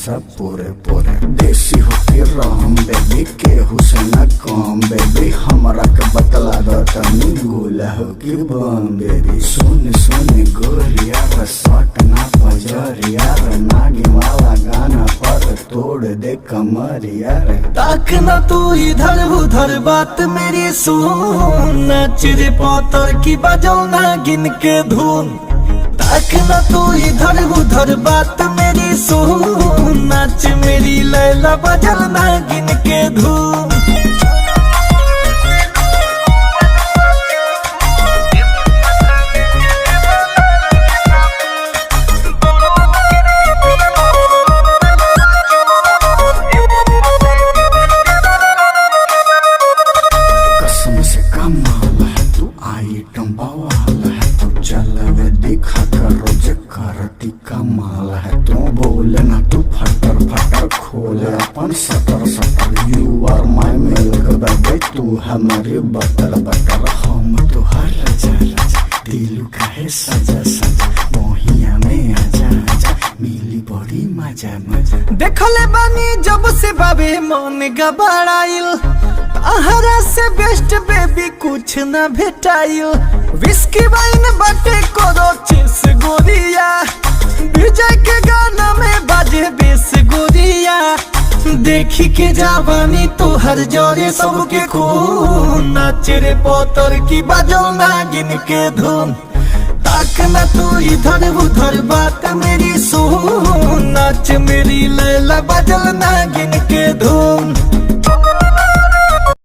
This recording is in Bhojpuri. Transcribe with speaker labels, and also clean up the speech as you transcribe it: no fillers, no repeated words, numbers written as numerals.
Speaker 1: सब पूरे पूरे देसी होके रहम बेबी के हुसन कम बेबी हमरा के बतला दो तनी गुला हो कि बम बेबी सुन सुन गोरिया रसट ना पजरिया रे नागी वाला गाना पर तोड़ दे कमरिया रे
Speaker 2: ताक ना तू इधर उधर बात मेरी सुन नाच रे पौतर की बजल ना गिन के धुन ताक ना तू इधर उधर बात मेरी सुन नाच मेरी लैला बजल ना गिन के धुन
Speaker 1: कसम से कमाल है तू आइटम बवाल है तू चलवे दिखा कर रोज करती कमाल है तू बोले ना तू फटर फटर खोले अपन सटर सटर you are my milk baby तू हमारी बटर बटर हम तो हर रजा रजा दिल काहे सजा सजा मोहिया में आजा आजा मिली बड़ी मजा मजा
Speaker 2: देखले बानी जब से बाबे मन गबड़ाइल आहरा से बेस्ट बेबी कुछ न भेटाइल विस्की वाइन बाटे करो चेस गोरिया विजय के गाना में बाजे बेस गोरिया देखी के जावानी तो हर जोरे सबके खून नाच रे पोतर की बजो ना गिन के धुन ताक ना तू इधर उधर बात मेरी सुन नाच मेरी लैला बजल ना गिन के धुन